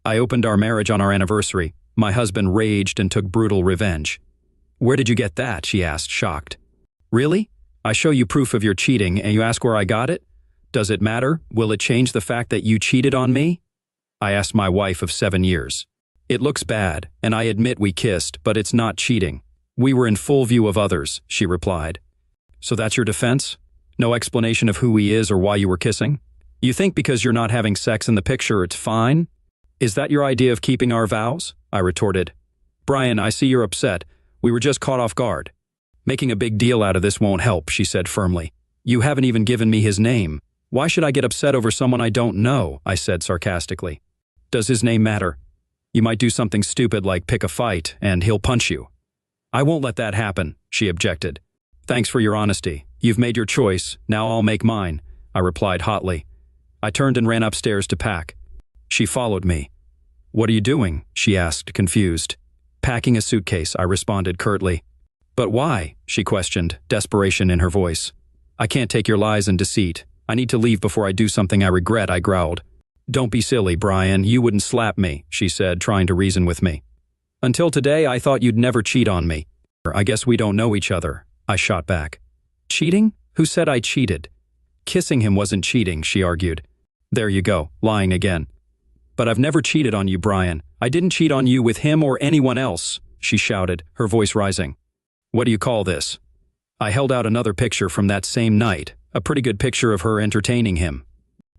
I opened our marriage on our anniversary. My husband raged and took brutal revenge. Where did you get that? She asked, shocked. Really? I show you proof of your cheating and you ask where I got it? Does it matter? Will it change the fact that you cheated on me? I asked my wife of 7 years. It looks bad, and I admit we kissed, but it's not cheating. We were in full view of others, she replied. So that's your defense? No explanation of who he is or why you were kissing? You think because you're not having sex in the picture it's fine? Is that your idea of keeping our vows? I retorted. Brian, I see you're upset. We were just caught off guard. Making a big deal out of this won't help, she said firmly. You haven't even given me his name. Why should I get upset over someone I don't know? I said sarcastically. Does his name matter? You might do something stupid like pick a fight, and he'll punch you. I won't let that happen, she objected. Thanks for your honesty. You've made your choice, now I'll make mine, I replied hotly. I turned and ran upstairs to pack. She followed me. What are you doing? She asked, confused. Packing a suitcase, I responded curtly. But why? She questioned, desperation in her voice. I can't take your lies and deceit. I need to leave before I do something I regret, I growled. Don't be silly, Brian. You wouldn't slap me, she said, trying to reason with me. Until today, I thought you'd never cheat on me. I guess we don't know each other, I shot back. Cheating? Who said I cheated? Kissing him wasn't cheating, she argued. There you go, lying again. But I've never cheated on you, Brian. I didn't cheat on you with him or anyone else, she shouted, her voice rising. What do you call this? I held out another picture from that same night, a pretty good picture of her entertaining him.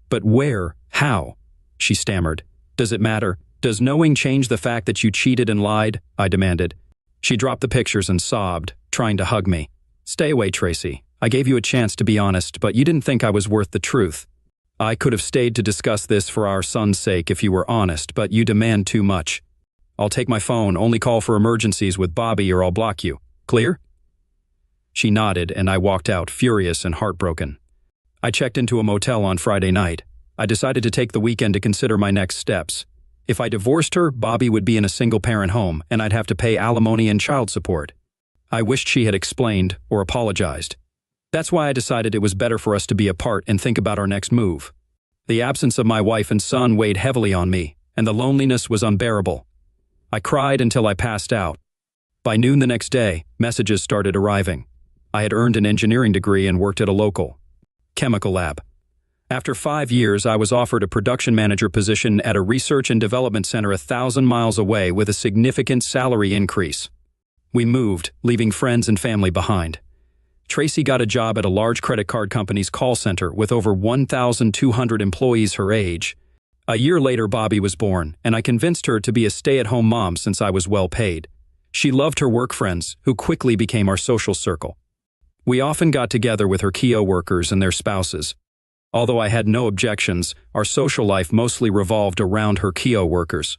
But where? How? She stammered. Does it matter? Does knowing change the fact that you cheated and lied? I demanded. She dropped the pictures and sobbed, trying to hug me. Stay away, Tracy. I gave you a chance to be honest, but you didn't think I was worth the truth. I could have stayed to discuss this for our son's sake if you were honest, but you demand too much. I'll take my phone, only call for emergencies with Bobby or I'll block you. Clear? She nodded and I walked out, furious and heartbroken. I checked into a motel on Friday night. I decided to take the weekend to consider my next steps. If I divorced her, Bobby would be in a single-parent home and I'd have to pay alimony and child support. I wished she had explained or apologized. That's why I decided it was better for us to be apart and think about our next move. The absence of my wife and son weighed heavily on me, and the loneliness was unbearable. I cried until I passed out. By noon the next day, messages started arriving. I had earned an engineering degree and worked at a local chemical lab. After 5 years, I was offered a production manager position at a research and development center 1,000 miles away with a significant salary increase. We moved, leaving friends and family behind. Tracy got a job at a large credit card company's call center with over 1,200 employees her age. A year later, Bobby was born, and I convinced her to be a stay-at-home mom since I was well paid. She loved her work friends, who quickly became our social circle. We often got together with her Kio workers and their spouses. Although I had no objections, our social life mostly revolved around her Kio workers.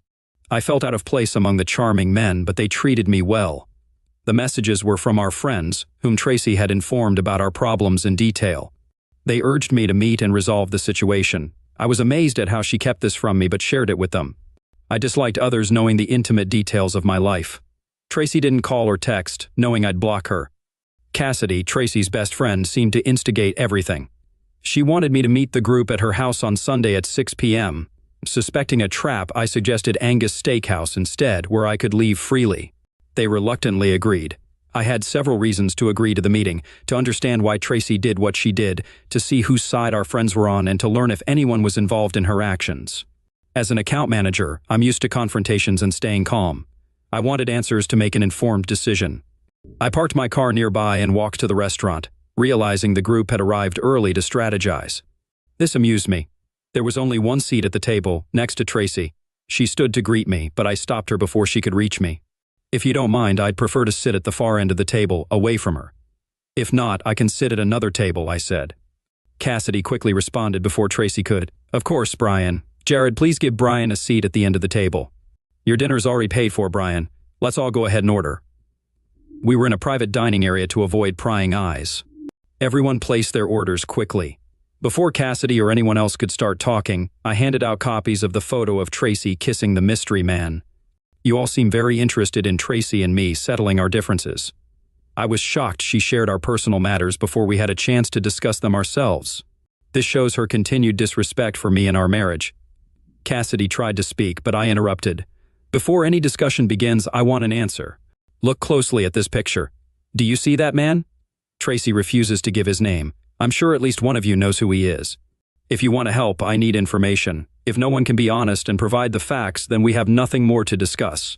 I felt out of place among the charming men, but they treated me well. The messages were from our friends, whom Tracy had informed about our problems in detail. They urged me to meet and resolve the situation. I was amazed at how she kept this from me but shared it with them. I disliked others knowing the intimate details of my life. Tracy didn't call or text, knowing I'd block her. Cassidy, Tracy's best friend, seemed to instigate everything. She wanted me to meet the group at her house on Sunday at 6 p.m. Suspecting a trap, I suggested Angus Steakhouse instead, where I could leave freely. They reluctantly agreed. I had several reasons to agree to the meeting, to understand why Tracy did what she did, to see whose side our friends were on, and to learn if anyone was involved in her actions. As an account manager, I'm used to confrontations and staying calm. I wanted answers to make an informed decision. I parked my car nearby and walked to the restaurant, realizing the group had arrived early to strategize. This amused me. There was only one seat at the table, next to Tracy. She stood to greet me, but I stopped her before she could reach me. If you don't mind, I'd prefer to sit at the far end of the table, away from her. If not, I can sit at another table, I said. Cassidy quickly responded before Tracy could. Of course, Brian. Jared, please give Brian a seat at the end of the table. Your dinner's already paid for, Brian. Let's all go ahead and order. We were in a private dining area to avoid prying eyes. Everyone placed their orders quickly. Before Cassidy or anyone else could start talking, I handed out copies of the photo of Tracy kissing the mystery man. You all seem very interested in Tracy and me settling our differences. I was shocked she shared our personal matters before we had a chance to discuss them ourselves. This shows her continued disrespect for me and our marriage. Cassidy tried to speak, but I interrupted. Before any discussion begins, I want an answer. Look closely at this picture. Do you see that man? Tracy refuses to give his name. I'm sure at least one of you knows who he is. If you want to help, I need information. If no one can be honest and provide the facts, then we have nothing more to discuss.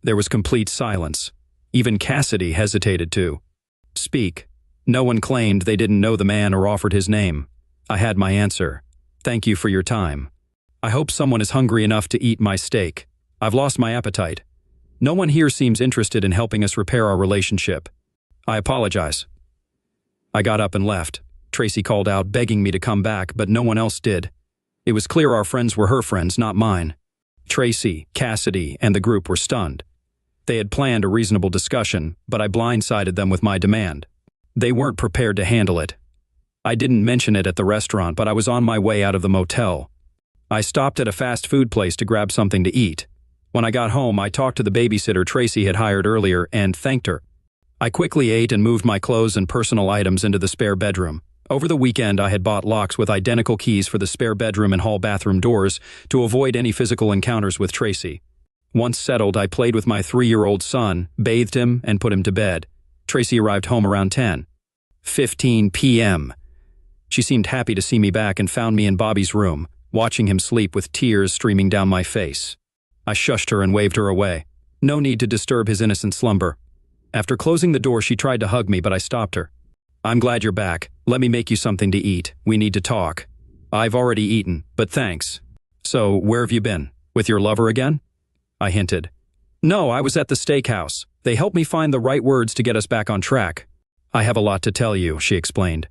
There was complete silence. Even Cassidy hesitated to speak. No one claimed they didn't know the man or offered his name. I had my answer. Thank you for your time. I hope someone is hungry enough to eat my steak. I've lost my appetite. No one here seems interested in helping us repair our relationship. I apologize. I got up and left. Tracy called out, begging me to come back, but no one else did. It was clear our friends were her friends, not mine. Tracy, Cassidy, and the group were stunned. They had planned a reasonable discussion, but I blindsided them with my demand. They weren't prepared to handle it. I didn't mention it at the restaurant, but I was on my way out of the motel. I stopped at a fast food place to grab something to eat. When I got home, I talked to the babysitter Tracy had hired earlier and thanked her. I quickly ate and moved my clothes and personal items into the spare bedroom. Over the weekend, I had bought locks with identical keys for the spare bedroom and hall bathroom doors to avoid any physical encounters with Tracy. Once settled, I played with my 3-year-old son, bathed him, and put him to bed. Tracy arrived home around 10:15 p.m. She seemed happy to see me back and found me in Bobby's room, watching him sleep with tears streaming down my face. I shushed her and waved her away. No need to disturb his innocent slumber. After closing the door, she tried to hug me, but I stopped her. I'm glad you're back. Let me make you something to eat. We need to talk. I've already eaten, but thanks. So, where have you been? With your lover again? I hinted. No, I was at the steakhouse. They helped me find the right words to get us back on track. I have a lot to tell you, she explained.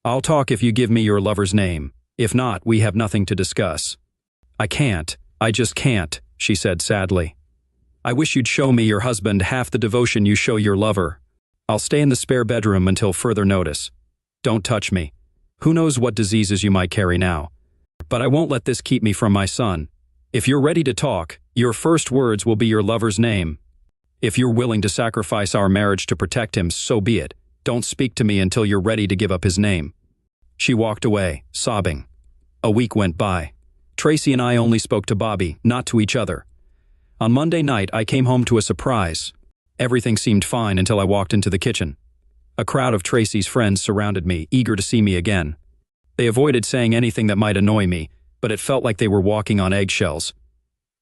I'll talk if you give me your lover's name. If not, we have nothing to discuss. I can't. I just can't, she said sadly. I wish you'd show me your husband half the devotion you show your lover. I'll stay in the spare bedroom until further notice. Don't touch me. Who knows what diseases you might carry now. But I won't let this keep me from my son. If you're ready to talk, your first words will be your lover's name. If you're willing to sacrifice our marriage to protect him, so be it. Don't speak to me until you're ready to give up his name. She walked away, sobbing. A week went by. Tracy and I only spoke to Bobby, not to each other. On Monday night, I came home to a surprise. Everything seemed fine until I walked into the kitchen. A crowd of Tracy's friends surrounded me, eager to see me again. They avoided saying anything that might annoy me, but it felt like they were walking on eggshells.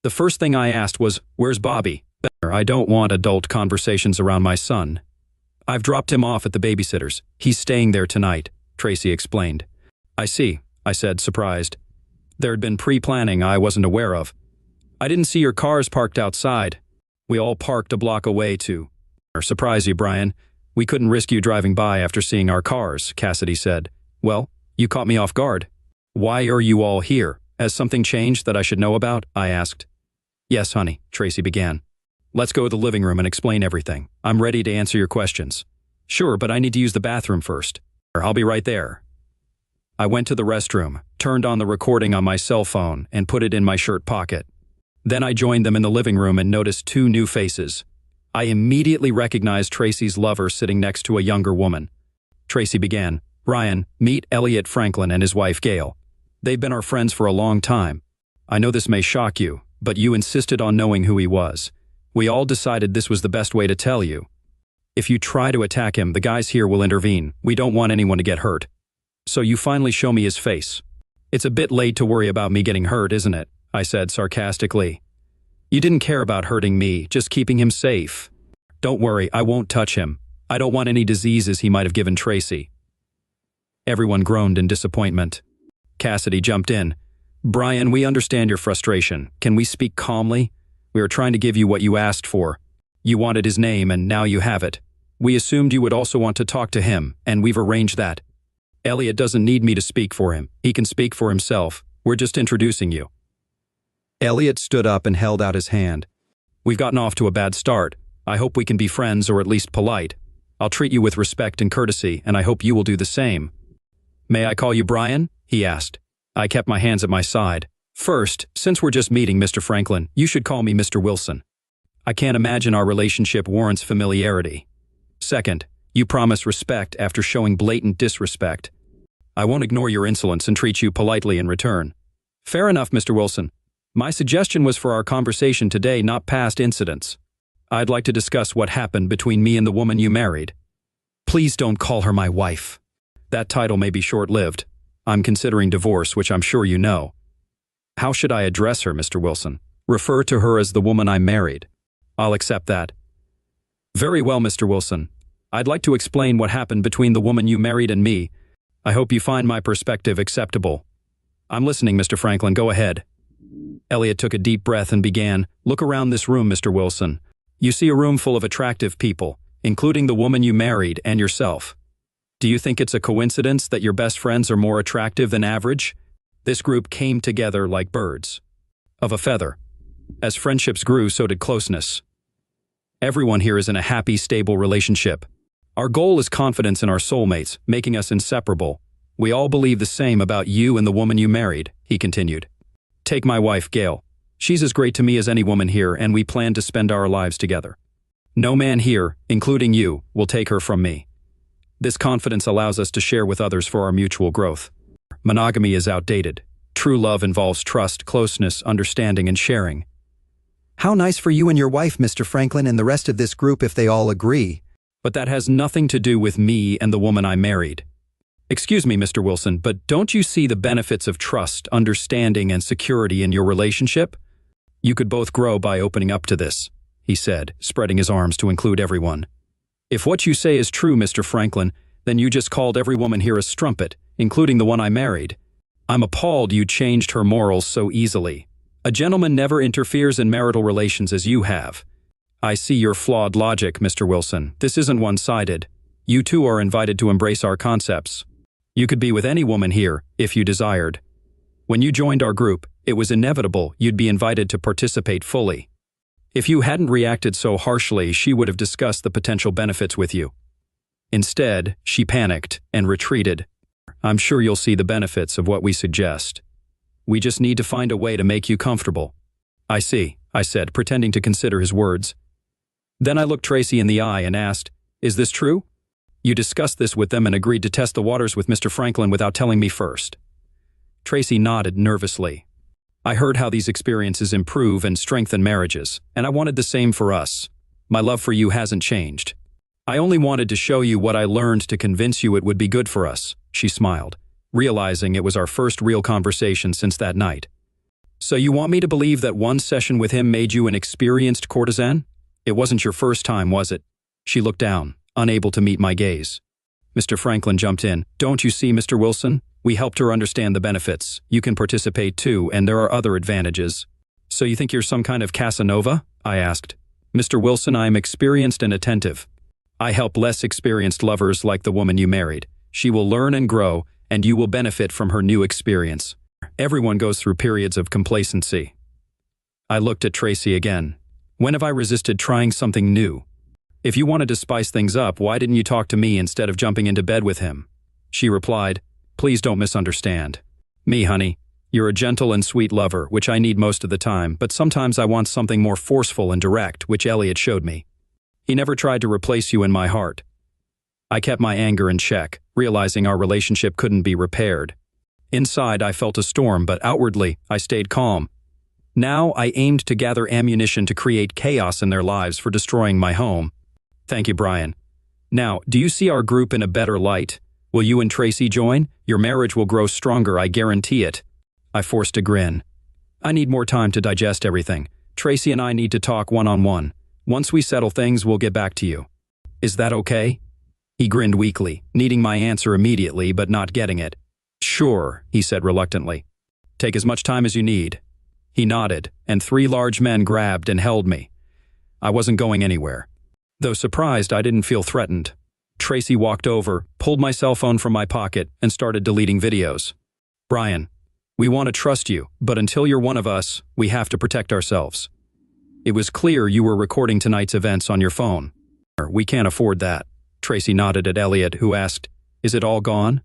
The first thing I asked was, "Where's Bobby?" I don't want adult conversations around my son. I've dropped him off at the babysitter's. He's staying there tonight, Tracy explained. I see, I said, surprised. There had been pre-planning I wasn't aware of. I didn't see your cars parked outside. We all parked a block away to surprise you, Brian. We couldn't risk you driving by after seeing our cars, Cassidy said. Well, you caught me off guard. Why are you all here? Has something changed that I should know about? I asked. Yes, honey, Tracy began. Let's go to the living room and explain everything. I'm ready to answer your questions. Sure, but I need to use the bathroom first. I'll be right there. I went to the restroom, turned on the recording on my cell phone, and put it in my shirt pocket. Then I joined them in the living room and noticed 2 new faces. I immediately recognized Tracy's lover sitting next to a younger woman. Tracy began, Brian, meet Elliot Franklin and his wife Gail. They've been our friends for a long time. I know this may shock you, but you insisted on knowing who he was. We all decided this was the best way to tell you. If you try to attack him, the guys here will intervene. We don't want anyone to get hurt. So you finally show me his face. It's a bit late to worry about me getting hurt, isn't it? I said sarcastically. You didn't care about hurting me, just keeping him safe. Don't worry, I won't touch him. I don't want any diseases he might have given Tracy. Everyone groaned in disappointment. Cassidy jumped in. Brian, we understand your frustration. Can we speak calmly? We are trying to give you what you asked for. You wanted his name, and now you have it. We assumed you would also want to talk to him, and we've arranged that. Elliot doesn't need me to speak for him. He can speak for himself. We're just introducing you. Elliot stood up and held out his hand. We've gotten off to a bad start. I hope we can be friends or at least polite. I'll treat you with respect and courtesy, and I hope you will do the same. May I call you Brian? He asked. I kept my hands at my side. First, since we're just meeting, Mr. Franklin, you should call me Mr. Wilson. I can't imagine our relationship warrants familiarity. Second, you promise respect after showing blatant disrespect. I won't ignore your insolence and treat you politely in return. Fair enough, Mr. Wilson. My suggestion was for our conversation today, not past incidents. I'd like to discuss what happened between me and the woman you married. Please don't call her my wife. That title may be short-lived. I'm considering divorce, which I'm sure you know. How should I address her, Mr. Wilson? Refer to her as the woman I married. I'll accept that. Very well, Mr. Wilson. I'd like to explain what happened between the woman you married and me. I hope you find my perspective acceptable. I'm listening, Mr. Franklin. Go ahead. Elliot took a deep breath and began, Look around this room, Mr. Wilson. You see a room full of attractive people, including the woman you married and yourself. Do you think it's a coincidence that your best friends are more attractive than average? This group came together like birds of a feather. As friendships grew, so did closeness. Everyone here is in a happy, stable relationship. Our goal is confidence in our soulmates, making us inseparable. We all believe the same about you and the woman you married, he continued. Take my wife, Gail. She's as great to me as any woman here, and we plan to spend our lives together. No man here, including you, will take her from me. This confidence allows us to share with others for our mutual growth. Monogamy is outdated. True love involves trust, closeness, understanding, and sharing. How nice for you and your wife, Mr. Franklin, and the rest of this group if they all agree. But that has nothing to do with me and the woman I married. Excuse me, Mr. Wilson, but don't you see the benefits of trust, understanding, and security in your relationship? You could both grow by opening up to this, he said, spreading his arms to include everyone. If what you say is true, Mr. Franklin, then you just called every woman here a strumpet, including the one I married. I'm appalled you changed her morals so easily. A gentleman never interferes in marital relations as you have. I see your flawed logic, Mr. Wilson. This isn't one-sided. You too are invited to embrace our concepts. You could be with any woman here, if you desired. When you joined our group, it was inevitable you'd be invited to participate fully. If you hadn't reacted so harshly, she would have discussed the potential benefits with you. Instead, she panicked and retreated. I'm sure you'll see the benefits of what we suggest. We just need to find a way to make you comfortable. I see, I said, pretending to consider his words. Then I looked Tracy in the eye and asked, Is this true? You discussed this with them and agreed to test the waters with Mr. Franklin without telling me first. Tracy nodded nervously. I heard how these experiences improve and strengthen marriages, and I wanted the same for us. My love for you hasn't changed. I only wanted to show you what I learned to convince you it would be good for us, she smiled, realizing it was our first real conversation since that night. So you want me to believe that one session with him made you an experienced courtesan? It wasn't your first time, was it? She looked down, unable to meet my gaze. Mr. Franklin jumped in. Don't you see, Mr. Wilson? We helped her understand the benefits. You can participate too, and there are other advantages. So you think you're some kind of Casanova? I asked. Mr. Wilson, I am experienced and attentive. I help less experienced lovers like the woman you married. She will learn and grow, and you will benefit from her new experience. Everyone goes through periods of complacency. I looked at Tracy again. When have I resisted trying something new? If you wanted to spice things up, why didn't you talk to me instead of jumping into bed with him? She replied, Please don't misunderstand. Me, honey. You're a gentle and sweet lover, which I need most of the time, but sometimes I want something more forceful and direct, which Elliot showed me. He never tried to replace you in my heart. I kept my anger in check, realizing our relationship couldn't be repaired. Inside, I felt a storm, but outwardly, I stayed calm. Now, I aimed to gather ammunition to create chaos in their lives for destroying my home. Thank you, Brian. Now, do you see our group in a better light? Will you and Tracy join? Your marriage will grow stronger, I guarantee it. I forced a grin. I need more time to digest everything. Tracy and I need to talk one-on-one. Once we settle things, we'll get back to you. Is that okay? He grinned weakly, needing my answer immediately but not getting it. Sure, he said reluctantly. Take as much time as you need. He nodded, and 3 large men grabbed and held me. I wasn't going anywhere. Though surprised, I didn't feel threatened. Tracy walked over, pulled my cell phone from my pocket, and started deleting videos. Brian, we want to trust you, but until you're one of us, we have to protect ourselves. It was clear you were recording tonight's events on your phone. We can't afford that. Tracy nodded at Elliot, who asked, Is it all gone?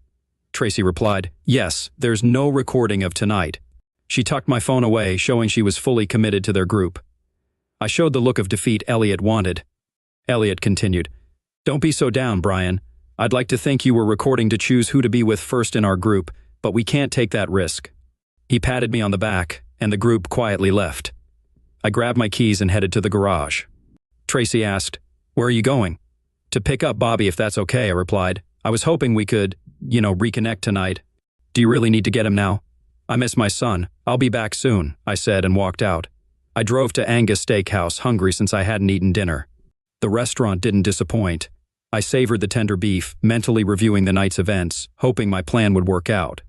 Tracy replied, Yes, there's no recording of tonight. She tucked my phone away, showing she was fully committed to their group. I showed the look of defeat Elliot wanted. Elliot continued, Don't be so down, Brian. I'd like to think you were recording to choose who to be with first in our group, but we can't take that risk. He patted me on the back, and the group quietly left. I grabbed my keys and headed to the garage. Tracy asked, "Where are you going?" "To pick up Bobby if that's okay," I replied. "I was hoping we could, reconnect tonight." "Do you really need to get him now?" "I miss my son. I'll be back soon," I said and walked out. I drove to Angus Steakhouse, hungry since I hadn't eaten dinner. The restaurant didn't disappoint. I savored the tender beef, mentally reviewing the night's events, hoping my plan would work out.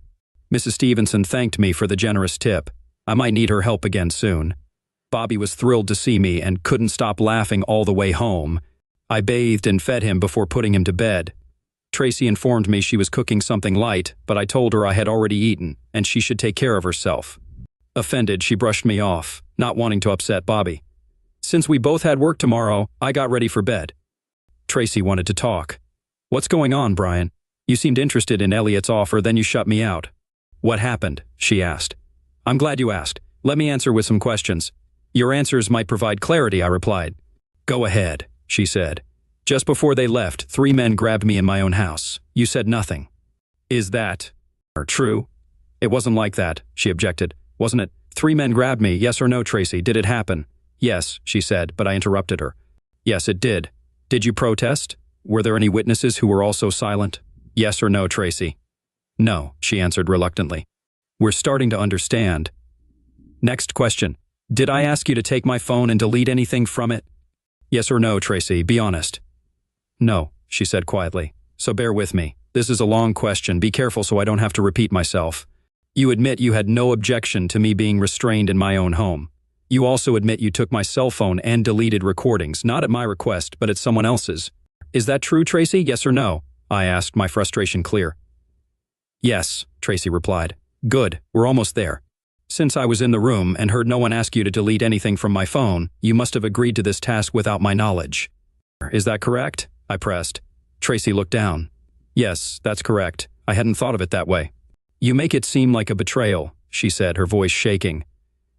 Mrs. Stevenson thanked me for the generous tip. I might need her help again soon. Bobby was thrilled to see me and couldn't stop laughing all the way home. I bathed and fed him before putting him to bed. Tracy informed me she was cooking something light, but I told her I had already eaten and she should take care of herself. Offended, she brushed me off, not wanting to upset Bobby. Since we both had work tomorrow, I got ready for bed. Tracy wanted to talk. "What's going on, Brian? You seemed interested in Elliot's offer, then you shut me out." "What happened?" she asked. "I'm glad you asked. Let me answer with some questions. Your answers might provide clarity," I replied. "Go ahead," she said. "Just before they left, 3 men grabbed me in my own house. You said nothing. Is that true?" "It wasn't like that," she objected. "Wasn't it? 3 men grabbed me, yes or no, Tracy? Did it happen?" "Yes," she said, but I interrupted her. "Yes, it did. Did you protest? Were there any witnesses who were also silent?" "Yes or no, Tracy?" "No," she answered reluctantly. "We're starting to understand." Next question. "Did I ask you to take my phone and delete anything from it?" "Yes or no, Tracy? Be honest." "No," she said quietly. "So bear with me. This is a long question. Be careful so I don't have to repeat myself. You admit you had no objection to me being restrained in my own home. You also admit you took my cell phone and deleted recordings, not at my request, but at someone else's. Is that true, Tracy? Yes or no?" I asked, my frustration clear. "Yes," Tracy replied. "Good, we're almost there. Since I was in the room and heard no one ask you to delete anything from my phone, you must have agreed to this task without my knowledge. Is that correct?" I pressed. Tracy looked down. "Yes, that's correct. I hadn't thought of it that way." "You make it seem like a betrayal," she said, her voice shaking.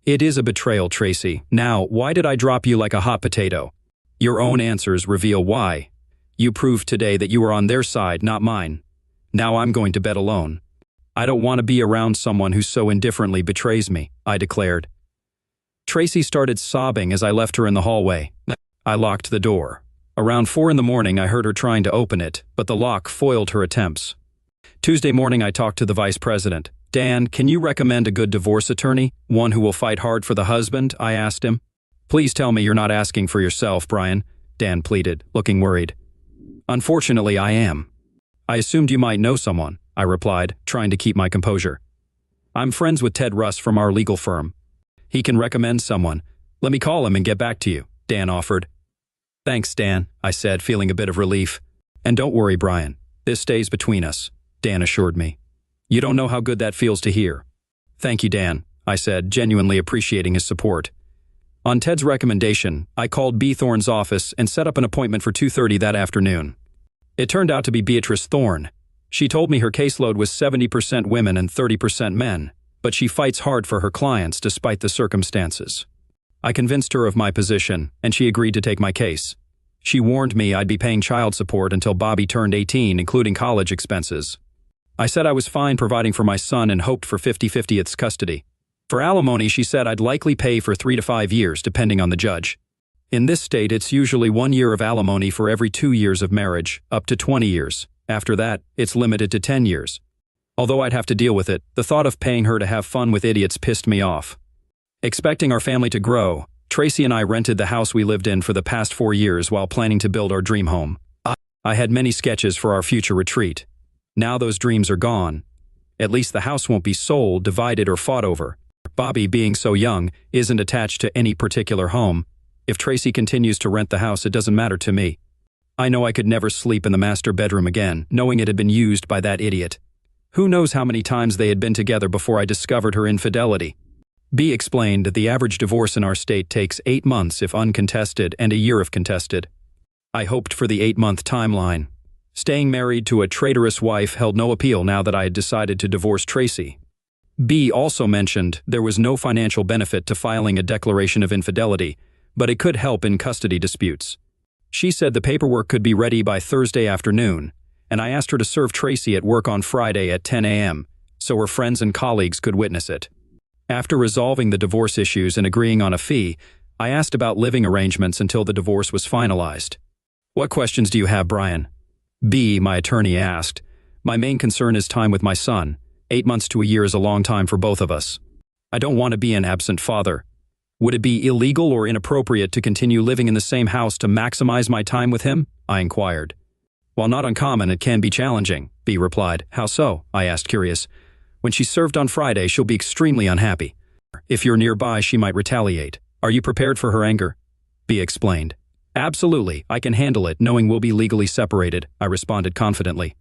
"It is a betrayal, Tracy. Now, why did I drop you like a hot potato?" "Your own answers reveal why. You proved today that you were on their side, not mine. Now I'm going to bed alone. I don't want to be around someone who so indifferently betrays me," I declared. Tracy started sobbing as I left her in the hallway. I locked the door. Around 4 in the morning, I heard her trying to open it, but the lock foiled her attempts. Tuesday morning, I talked to the vice president. "Dan, can you recommend a good divorce attorney? One who will fight hard for the husband?" I asked him. "Please tell me you're not asking for yourself, Brian," Dan pleaded, looking worried. "Unfortunately, I am." "I assumed you might know someone," I replied, trying to keep my composure. "I'm friends with Ted Russ from our legal firm. He can recommend someone. Let me call him and get back to you," Dan offered. "Thanks, Dan," I said, feeling a bit of relief. "And don't worry, Brian. This stays between us," Dan assured me. "You don't know how good that feels to hear." "Thank you, Dan," I said, genuinely appreciating his support. On Ted's recommendation, I called B. Thorne's office and set up an appointment for 2:30 that afternoon. It turned out to be Beatrice Thorne. She told me her caseload was 70% women and 30% men, but she fights hard for her clients despite the circumstances. I convinced her of my position, and she agreed to take my case. She warned me I'd be paying child support until Bobby turned 18, including college expenses. I said I was fine providing for my son and hoped for 50/50 custody. For alimony, she said I'd likely pay for 3 to 5 years, depending on the judge. In this state, it's usually 1 year of alimony for every 2 years of marriage, up to 20 years. After that, it's limited to 10 years. Although I'd have to deal with it, the thought of paying her to have fun with idiots pissed me off. Expecting our family to grow, Tracy and I rented the house we lived in for the past 4 years while planning to build our dream home. I had many sketches for our future retreat. Now those dreams are gone. At least the house won't be sold, divided, or fought over. Bobby, being so young, isn't attached to any particular home. If Tracy continues to rent the house, it doesn't matter to me. I know I could never sleep in the master bedroom again, knowing it had been used by that idiot. Who knows how many times they had been together before I discovered her infidelity. B explained that the average divorce in our state takes 8 months if uncontested and a year if contested. I hoped for the 8-month timeline. Staying married to a traitorous wife held no appeal now that I had decided to divorce Tracy. B also mentioned there was no financial benefit to filing a declaration of infidelity, but it could help in custody disputes. She said the paperwork could be ready by Thursday afternoon, and I asked her to serve Tracy at work on Friday at 10 a.m., so her friends and colleagues could witness it. After resolving the divorce issues and agreeing on a fee, I asked about living arrangements until the divorce was finalized. What questions do you have, Brian? B, my attorney asked. My main concern is time with my son. 8 months to a year is a long time for both of us. I don't want to be an absent father. Would it be illegal or inappropriate to continue living in the same house to maximize my time with him? I inquired. While not uncommon, it can be challenging, B replied. How so? I asked, curious. When she's served on Friday, she'll be extremely unhappy. If you're nearby, she might retaliate. Are you prepared for her anger? B explained. Absolutely, I can handle it, knowing we'll be legally separated, I responded confidently.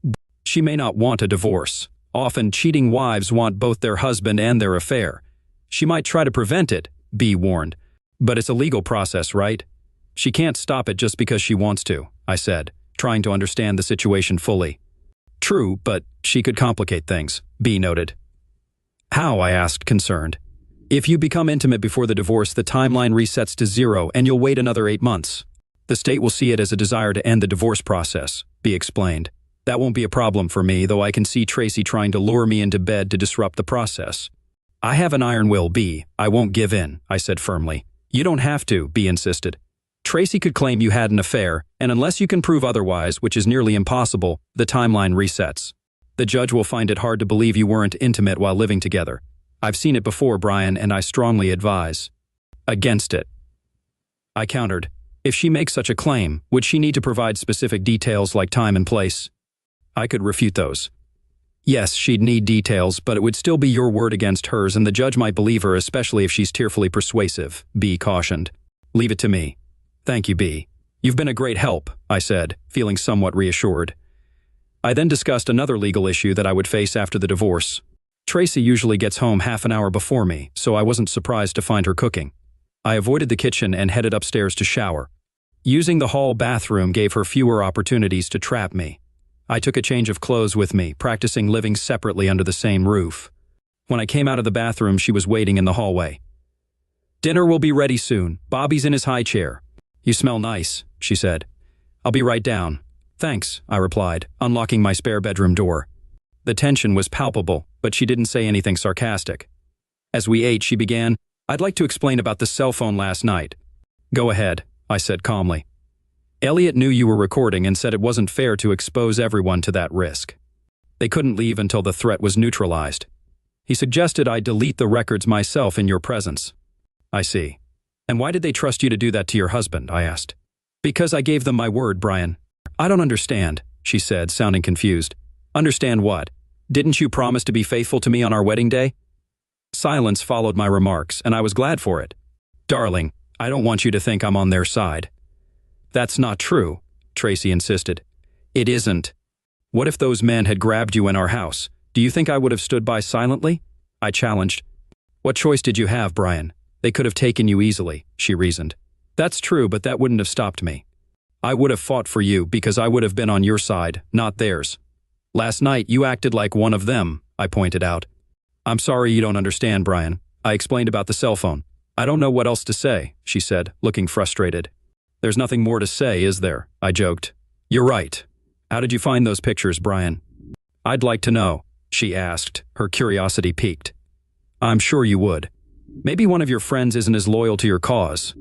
She may not want a divorce. Often, cheating wives want both their husband and their affair. She might try to prevent it, B warned. But it's a legal process, right? She can't stop it just because she wants to, I said, trying to understand the situation fully. True, but she could complicate things, B noted. How? I asked, concerned. If you become intimate before the divorce, the timeline resets to 0 and you'll wait another 8 months. The state will see it as a desire to end the divorce process, B explained. That won't be a problem for me, though I can see Tracy trying to lure me into bed to disrupt the process. I have an iron will, B. I won't give in, I said firmly. You don't have to, B insisted. Tracy could claim you had an affair, and unless you can prove otherwise, which is nearly impossible, the timeline resets. The judge will find it hard to believe you weren't intimate while living together. I've seen it before, Brian, and I strongly advise against it. I countered. If she makes such a claim, would she need to provide specific details like time and place? I could refute those. Yes, she'd need details, but it would still be your word against hers, and the judge might believe her, especially if she's tearfully persuasive, B cautioned. Leave it to me. Thank you, B. You've been a great help, I said, feeling somewhat reassured. I then discussed another legal issue that I would face after the divorce. Tracy usually gets home half an hour before me, so I wasn't surprised to find her cooking. I avoided the kitchen and headed upstairs to shower. Using the hall bathroom gave her fewer opportunities to trap me. I took a change of clothes with me, practicing living separately under the same roof. When I came out of the bathroom, she was waiting in the hallway. Dinner will be ready soon. Bobby's in his high chair. You smell nice, she said. I'll be right down. Thanks, I replied, unlocking my spare bedroom door. The tension was palpable, but she didn't say anything sarcastic. As we ate, she began, I'd like to explain about the cell phone last night. Go ahead, I said calmly. Elliot knew you were recording and said it wasn't fair to expose everyone to that risk. They couldn't leave until the threat was neutralized. He suggested I delete the records myself in your presence. I see. And why did they trust you to do that to your husband? I asked. Because I gave them my word, Brian. I don't understand, she said, sounding confused. Understand what? Didn't you promise to be faithful to me on our wedding day? Silence followed my remarks, and I was glad for it. Darling, I don't want you to think I'm on their side. That's not true, Tracy insisted. It isn't. What if those men had grabbed you in our house? Do you think I would have stood by silently? I challenged. What choice did you have, Brian? They could have taken you easily, she reasoned. That's true, but that wouldn't have stopped me. I would have fought for you because I would have been on your side, not theirs. Last night, you acted like one of them, I pointed out. I'm sorry you don't understand, Brian. I explained about the cell phone. I don't know what else to say, she said, looking frustrated. There's nothing more to say, is there? I joked. You're right. How did you find those pictures, Brian? I'd like to know, she asked, her curiosity piqued. I'm sure you would. Maybe one of your friends isn't as loyal to your cause.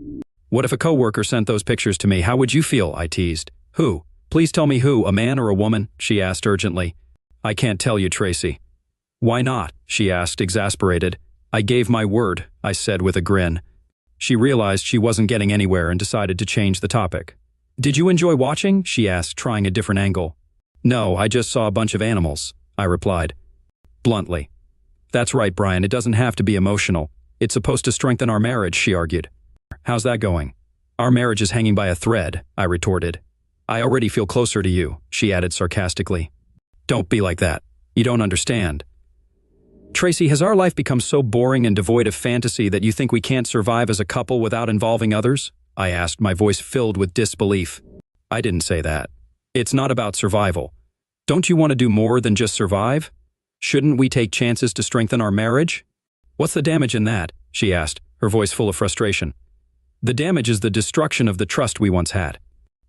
What if a coworker sent those pictures to me? How would you feel? I teased. Who? Please tell me who, a man or a woman? She asked urgently. I can't tell you, Tracy. Why not? She asked, exasperated. I gave my word, I said with a grin. She realized she wasn't getting anywhere and decided to change the topic. Did you enjoy watching? She asked, trying a different angle. No, I just saw a bunch of animals, I replied. Bluntly. That's right, Brian, it doesn't have to be emotional. It's supposed to strengthen our marriage, she argued. How's that going? Our marriage is hanging by a thread, I retorted. I already feel closer to you, she added sarcastically. Don't be like that. You don't understand. Tracy, has our life become so boring and devoid of fantasy that you think we can't survive as a couple without involving others? I asked, my voice filled with disbelief. I didn't say that. It's not about survival. Don't you want to do more than just survive? Shouldn't we take chances to strengthen our marriage? What's the damage in that? She asked, her voice full of frustration. The damage is the destruction of the trust we once had.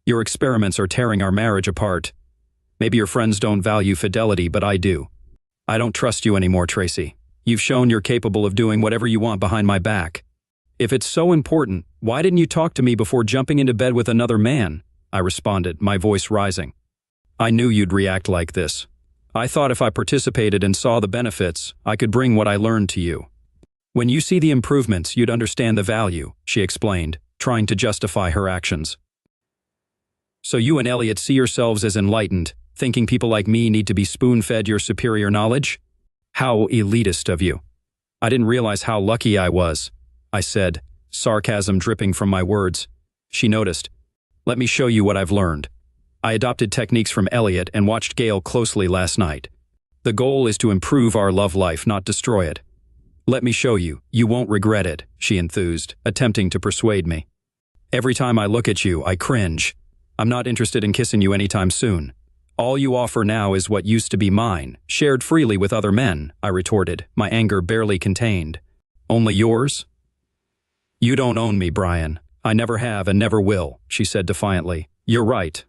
Your experiments are tearing our marriage apart. Maybe your friends don't value fidelity, but I do. I don't trust you anymore, Tracy. You've shown you're capable of doing whatever you want behind my back. If it's so important, why didn't you talk to me before jumping into bed with another man? I responded, my voice rising. I knew you'd react like this. I thought if I participated and saw the benefits, I could bring what I learned to you. When you see the improvements, you'd understand the value, she explained, trying to justify her actions. So you and Elliot see yourselves as enlightened, thinking people like me need to be spoon-fed your superior knowledge? How elitist of you. I didn't realize how lucky I was, I said, sarcasm dripping from my words. She noticed. Let me show you what I've learned. I adopted techniques from Elliot and watched Gail closely last night. The goal is to improve our love life, not destroy it. Let me show you. You won't regret it, she enthused, attempting to persuade me. Every time I look at you, I cringe. I'm not interested in kissing you anytime soon. All you offer now is what used to be mine, shared freely with other men, I retorted, my anger barely contained. Only yours? You don't own me, Brian. I never have and never will, she said defiantly. You're right.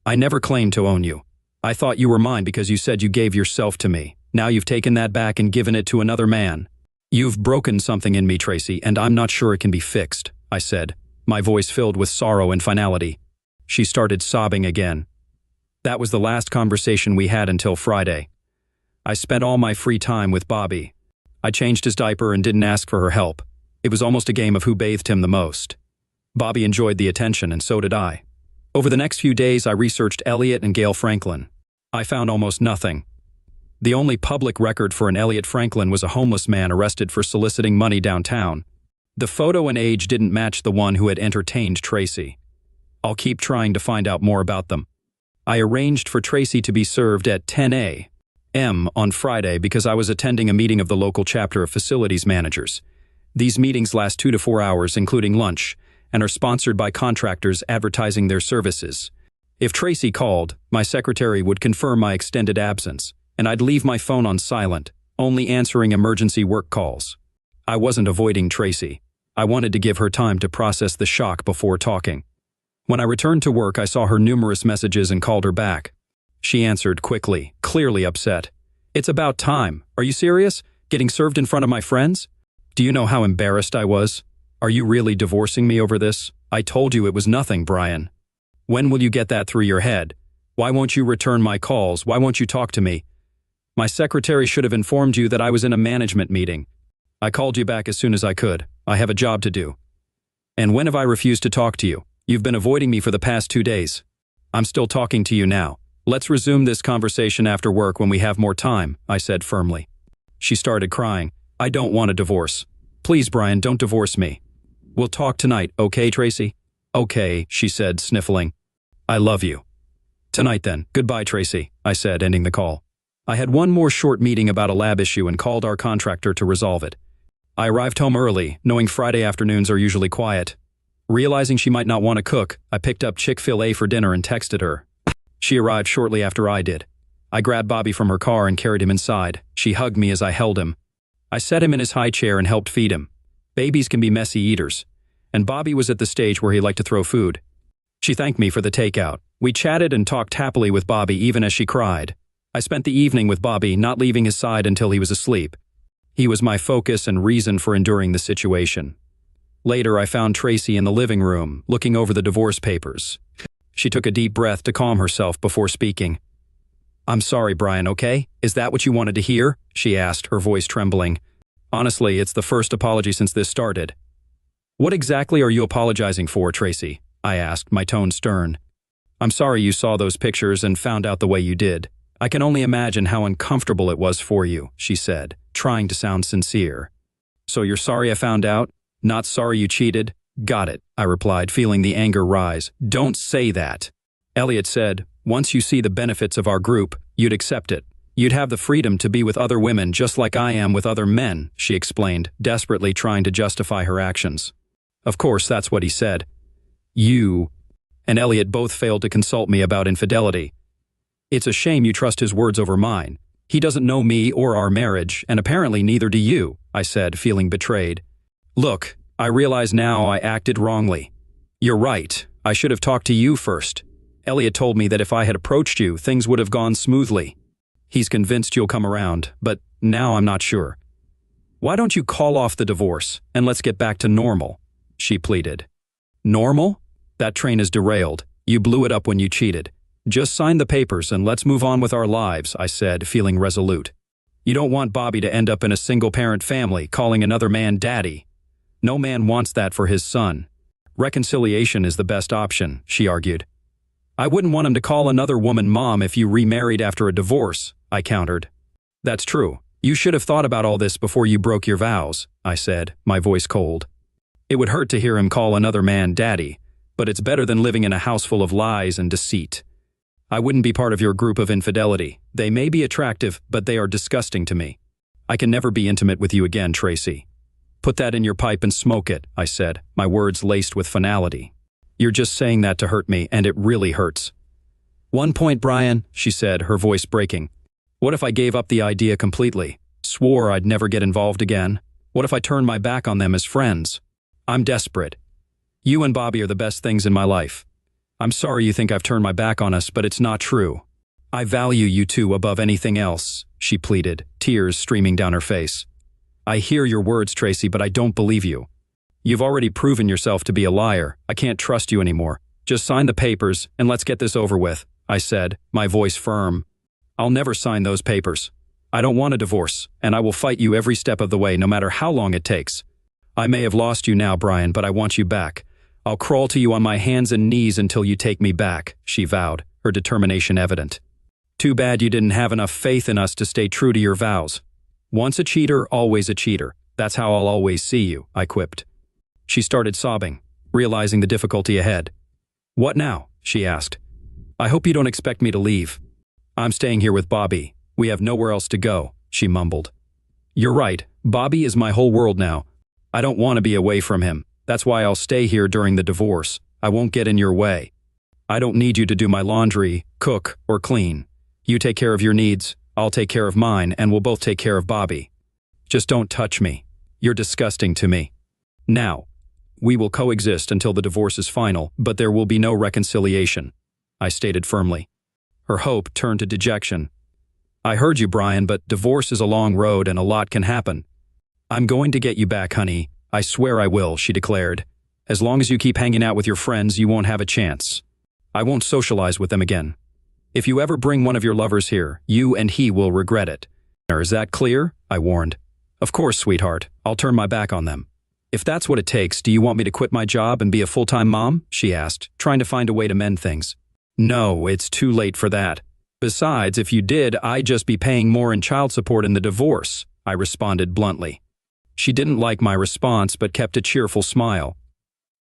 I never claimed to own you. I thought you were mine because you said you gave yourself to me. Now you've taken that back and given it to another man. You've broken something in me, Tracy, and I'm not sure it can be fixed, I said, my voice filled with sorrow and finality. She started sobbing again. That was the last conversation we had until Friday. I spent all my free time with Bobby. I changed his diaper and didn't ask for her help. It was almost a game of who bathed him the most. Bobby enjoyed the attention, and so did I. Over the next few days, I researched Elliot and Gail Franklin. I found almost nothing. The only public record for an Elliot Franklin was a homeless man arrested for soliciting money downtown. The photo and age didn't match the one who had entertained Tracy. I'll keep trying to find out more about them. I arranged for Tracy to be served at 10 a.m. on Friday because I was attending a meeting of the local chapter of facilities managers. These meetings last 2 to 4 hours, including lunch, and are sponsored by contractors advertising their services. If Tracy called, my secretary would confirm my extended absence, and I'd leave my phone on silent, only answering emergency work calls. I wasn't avoiding Tracy. I wanted to give her time to process the shock before talking. When I returned to work, I saw her numerous messages and called her back. She answered quickly, clearly upset. It's about time. Are you serious? Getting served in front of my friends? Do you know how embarrassed I was? Are you really divorcing me over this? I told you it was nothing, Brian. When will you get that through your head? Why won't you return my calls? Why won't you talk to me? My secretary should have informed you that I was in a management meeting. I called you back as soon as I could. I have a job to do. And when have I refused to talk to you? You've been avoiding me for the past 2 days. I'm still talking to you now. Let's resume this conversation after work when we have more time, I said firmly. She started crying. I don't want a divorce. Please, Brian, don't divorce me. We'll talk tonight, okay, Tracy? Okay, she said, sniffling. I love you. Tonight then. Goodbye, Tracy, I said, ending the call. I had one more short meeting about a lab issue and called our contractor to resolve it. I arrived home early, knowing Friday afternoons are usually quiet. Realizing she might not want to cook, I picked up Chick-fil-A for dinner and texted her. She arrived shortly after I did. I grabbed Bobby from her car and carried him inside. She hugged me as I held him. I set him in his high chair and helped feed him. Babies can be messy eaters, and Bobby was at the stage where he liked to throw food. She thanked me for the takeout. We chatted and talked happily with Bobby even as she cried. I spent the evening with Bobby, not leaving his side until he was asleep. He was my focus and reason for enduring the situation. Later, I found Tracy in the living room, looking over the divorce papers. She took a deep breath to calm herself before speaking. I'm sorry, Brian, okay? Is that what you wanted to hear? She asked, her voice trembling. Honestly, it's the first apology since this started. What exactly are you apologizing for, Tracy? I asked, my tone stern. I'm sorry you saw those pictures and found out the way you did. I can only imagine how uncomfortable it was for you, she said, trying to sound sincere. So you're sorry I found out? Not sorry you cheated? Got it, I replied, feeling the anger rise. Don't say that. Elliot said, once you see the benefits of our group, you'd accept it. You'd have the freedom to be with other women just like I am with other men, she explained, desperately trying to justify her actions. Of course, that's what he said. You and Elliot both failed to consult me about infidelity. It's a shame you trust his words over mine. He doesn't know me or our marriage, and apparently neither do you, I said, feeling betrayed. Look, I realize now I acted wrongly. You're right, I should have talked to you first. Elliot told me that if I had approached you, things would have gone smoothly. He's convinced you'll come around, but now I'm not sure. Why don't you call off the divorce and let's get back to normal? She pleaded. Normal? That train is derailed. You blew it up when you cheated. Just sign the papers and let's move on with our lives, I said, feeling resolute. You don't want Bobby to end up in a single-parent family calling another man daddy. No man wants that for his son. Reconciliation is the best option, she argued. I wouldn't want him to call another woman mom if you remarried after a divorce, I countered. That's true. You should have thought about all this before you broke your vows, I said, my voice cold. It would hurt to hear him call another man daddy, but it's better than living in a house full of lies and deceit. I wouldn't be part of your group of infidelity. They may be attractive, but they are disgusting to me. I can never be intimate with you again, Tracy. Put that in your pipe and smoke it, I said, my words laced with finality. You're just saying that to hurt me, and it really hurts. One point, Brian, she said, her voice breaking. What if I gave up the idea completely? Swore I'd never get involved again? What if I turned my back on them as friends? I'm desperate. You and Bobby are the best things in my life. I'm sorry you think I've turned my back on us, but it's not true. I value you two above anything else, she pleaded, tears streaming down her face. I hear your words, Tracy, but I don't believe you. You've already proven yourself to be a liar. I can't trust you anymore. Just sign the papers and let's get this over with, I said, my voice firm. I'll never sign those papers. I don't want a divorce, and I will fight you every step of the way, no matter how long it takes. I may have lost you now, Brian, but I want you back. I'll crawl to you on my hands and knees until you take me back, she vowed, her determination evident. Too bad you didn't have enough faith in us to stay true to your vows. Once a cheater, always a cheater. That's how I'll always see you, I quipped. She started sobbing, realizing the difficulty ahead. What now? She asked. I hope you don't expect me to leave. I'm staying here with Bobby. We have nowhere else to go, she mumbled. You're right. Bobby is my whole world now. I don't want to be away from him. That's why I'll stay here during the divorce. I won't get in your way. I don't need you to do my laundry, cook, or clean. You take care of your needs, I'll take care of mine, and we'll both take care of Bobby. Just don't touch me. You're disgusting to me. Now, we will coexist until the divorce is final, but there will be no reconciliation, I stated firmly. Her hope turned to dejection. I heard you, Brian, but divorce is a long road and a lot can happen. I'm going to get you back, honey. I swear I will, she declared. As long as you keep hanging out with your friends, you won't have a chance. I won't socialize with them again. If you ever bring one of your lovers here, you and he will regret it. Is that clear? I warned. Of course, sweetheart. I'll turn my back on them. If that's what it takes, do you want me to quit my job and be a full-time mom? She asked, trying to find a way to mend things. No, it's too late for that. Besides, if you did, I'd just be paying more in child support in the divorce, I responded bluntly. She didn't like my response but kept a cheerful smile.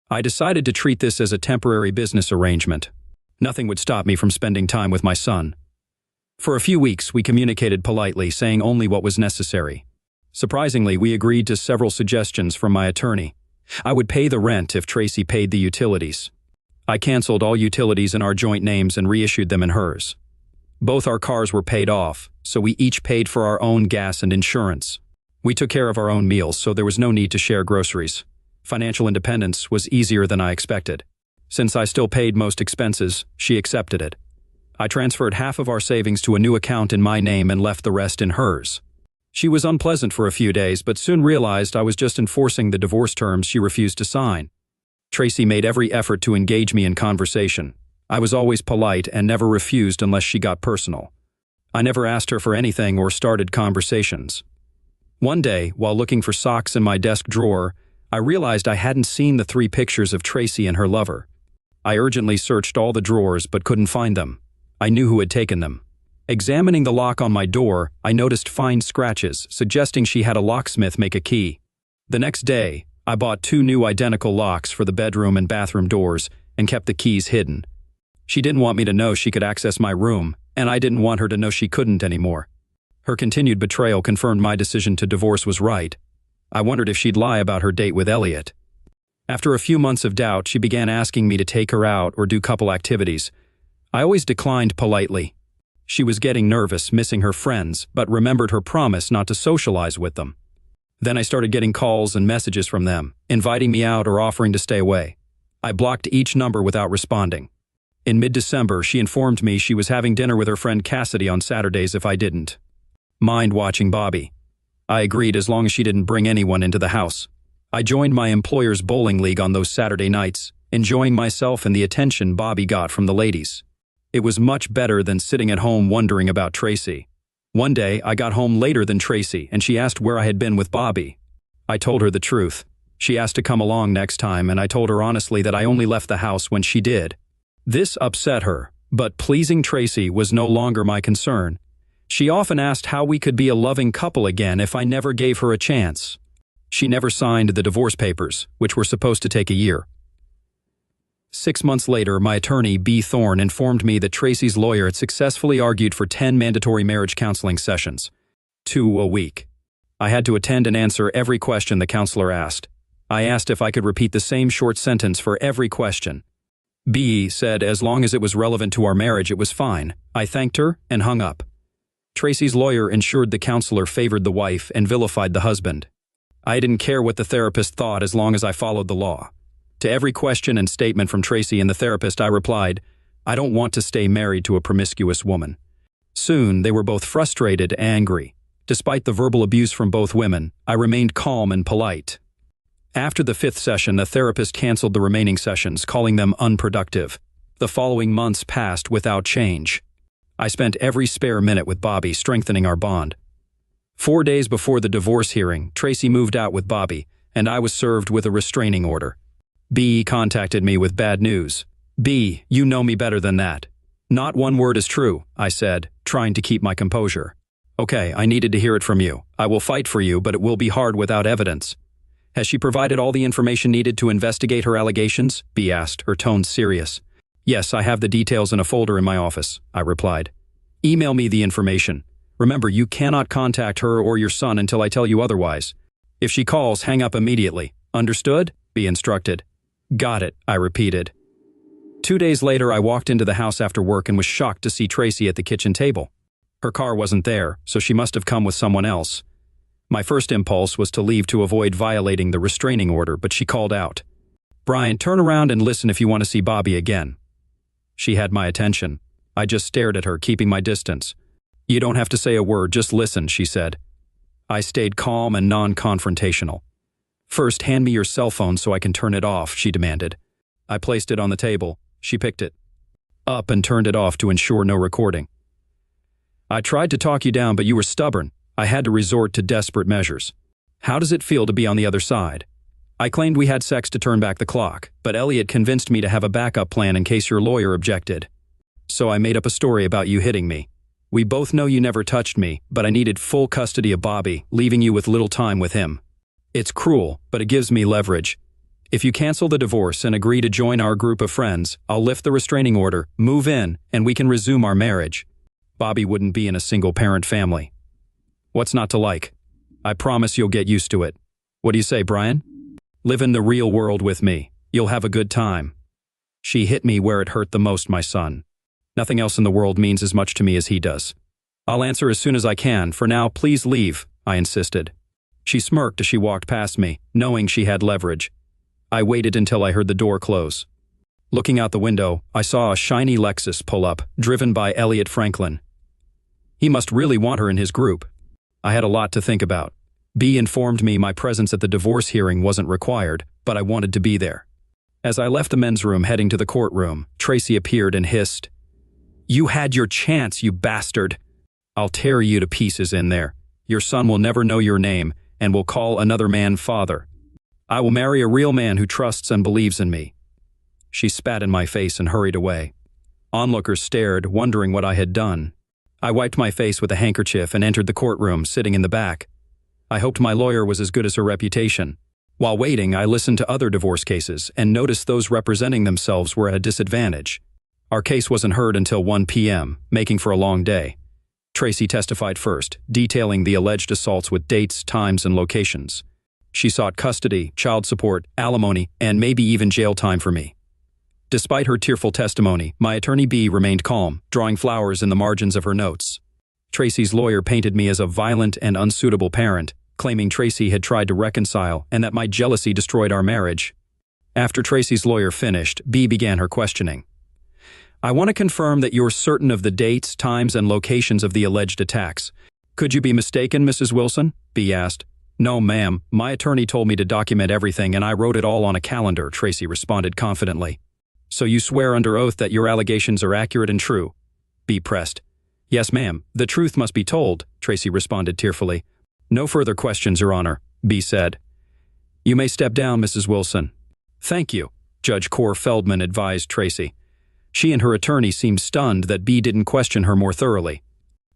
I decided to treat this as a temporary business arrangement. Nothing would stop me from spending time with my son. For a few weeks, we communicated politely, saying only what was necessary. Surprisingly, we agreed to several suggestions from my attorney. I would pay the rent if Tracy paid the utilities. I canceled all utilities in our joint names and reissued them in hers. Both our cars were paid off, so we each paid for our own gas and insurance. We took care of our own meals, so there was no need to share groceries. Financial independence was easier than I expected. Since I still paid most expenses, she accepted it. I transferred half of our savings to a new account in my name and left the rest in hers. She was unpleasant for a few days, but soon realized I was just enforcing the divorce terms she refused to sign. Tracy made every effort to engage me in conversation. I was always polite and never refused unless she got personal. I never asked her for anything or started conversations. One day, while looking for socks in my desk drawer, I realized I hadn't seen the 3 pictures of Tracy and her lover. I urgently searched all the drawers but couldn't find them. I knew who had taken them. Examining the lock on my door, I noticed fine scratches, suggesting she had a locksmith make a key. The next day, I bought 2 new identical locks for the bedroom and bathroom doors and kept the keys hidden. She didn't want me to know she could access my room, and I didn't want her to know she couldn't anymore. Her continued betrayal confirmed my decision to divorce was right. I wondered if she'd lie about her date with Elliot. After a few months of doubt, she began asking me to take her out or do couple activities. I always declined politely. She was getting nervous, missing her friends, but remembered her promise not to socialize with them. Then I started getting calls and messages from them, inviting me out or offering to stay away. I blocked each number without responding. In mid-December, she informed me she was having dinner with her friend Cassidy on Saturdays if I didn't mind watching Bobby. I agreed as long as she didn't bring anyone into the house. I joined my employer's bowling league on those Saturday nights, enjoying myself and the attention Bobby got from the ladies. It was much better than sitting at home wondering about Tracy. One day, I got home later than Tracy, and she asked where I had been with Bobby. I told her the truth. She asked to come along next time, and I told her honestly that I only left the house when she did. This upset her, but pleasing Tracy was no longer my concern. She often asked how we could be a loving couple again if I never gave her a chance. She never signed the divorce papers, which were supposed to take a year. 6 months later, my attorney, B. Thorne, informed me that Tracy's lawyer had successfully argued for 10 mandatory marriage counseling sessions, 2 a week. I had to attend and answer every question the counselor asked. I asked if I could repeat the same short sentence for every question. B. said as long as it was relevant to our marriage, it was fine. I thanked her and hung up. Tracy's lawyer ensured the counselor favored the wife and vilified the husband. I didn't care what the therapist thought as long as I followed the law. To every question and statement from Tracy and the therapist, I replied, I don't want to stay married to a promiscuous woman. Soon, they were both frustrated and angry. Despite the verbal abuse from both women, I remained calm and polite. After the 5th session, the therapist canceled the remaining sessions, calling them unproductive. The following months passed without change. I spent every spare minute with Bobby, strengthening our bond. 4 days before the divorce hearing, Tracy moved out with Bobby, and I was served with a restraining order. B contacted me with bad news. B, you know me better than that. Not one word is true, I said, trying to keep my composure. Okay, I needed to hear it from you. I will fight for you, but it will be hard without evidence. Has she provided all the information needed to investigate her allegations? B asked, her tone serious. Yes, I have the details in a folder in my office, I replied. Email me the information. Remember, you cannot contact her or your son until I tell you otherwise. If she calls, hang up immediately. Understood? B instructed. Got it, I repeated. 2 days later, I walked into the house after work and was shocked to see Tracy at the kitchen table. Her car wasn't there, so she must have come with someone else. My first impulse was to leave to avoid violating the restraining order, but she called out, Brian, turn around and listen if you want to see Bobby again. She had my attention. I just stared at her, keeping my distance. You don't have to say a word, just listen, she said. I stayed calm and non-confrontational. First, hand me your cell phone so I can turn it off, she demanded. I placed it on the table. She picked it up and turned it off to ensure no recording. I tried to talk you down, but you were stubborn. I had to resort to desperate measures. How does it feel to be on the other side? I claimed we had sex to turn back the clock, but Elliot convinced me to have a backup plan in case your lawyer objected. So I made up a story about you hitting me. We both know you never touched me, but I needed full custody of Bobby, leaving you with little time with him. It's cruel, but it gives me leverage. If you cancel the divorce and agree to join our group of friends, I'll lift the restraining order, move in, and we can resume our marriage. Bobby wouldn't be in a single-parent family. What's not to like? I promise you'll get used to it. What do you say, Brian? Live in the real world with me. You'll have a good time. She hit me where it hurt the most, my son. Nothing else in the world means as much to me as he does. I'll answer as soon as I can. For now, please leave, I insisted. She smirked as she walked past me, knowing she had leverage. I waited until I heard the door close. Looking out the window, I saw a shiny Lexus pull up, driven by Elliot Franklin. He must really want her in his group. I had a lot to think about. B informed me my presence at the divorce hearing wasn't required, but I wanted to be there. As I left the men's room heading to the courtroom, Tracy appeared and hissed, You had your chance, you bastard. I'll tear you to pieces in there. Your son will never know your name and will call another man father. I will marry a real man who trusts and believes in me. She spat in my face and hurried away. Onlookers stared, wondering what I had done. I wiped my face with a handkerchief and entered the courtroom, sitting in the back. I hoped my lawyer was as good as her reputation. While waiting, I listened to other divorce cases and noticed those representing themselves were at a disadvantage. Our case wasn't heard until 1 p.m., making for a long day. Tracy testified first, detailing the alleged assaults with dates, times, and locations. She sought custody, child support, alimony, and maybe even jail time for me. Despite her tearful testimony, my attorney B remained calm, drawing flowers in the margins of her notes. Tracy's lawyer painted me as a violent and unsuitable parent, claiming Tracy had tried to reconcile and that my jealousy destroyed our marriage. After Tracy's lawyer finished, B began her questioning. I want to confirm that you're certain of the dates, times, and locations of the alleged attacks. Could you be mistaken, Mrs. Wilson? B asked. No, ma'am. My attorney told me to document everything and I wrote it all on a calendar, Tracy responded confidently. So you swear under oath that your allegations are accurate and true? B pressed. Yes, ma'am. The truth must be told, Tracy responded tearfully. No further questions, Your Honor, B said. You may step down, Mrs. Wilson. Thank you, Judge Cor Feldman advised Tracy. She and her attorney seemed stunned that B didn't question her more thoroughly.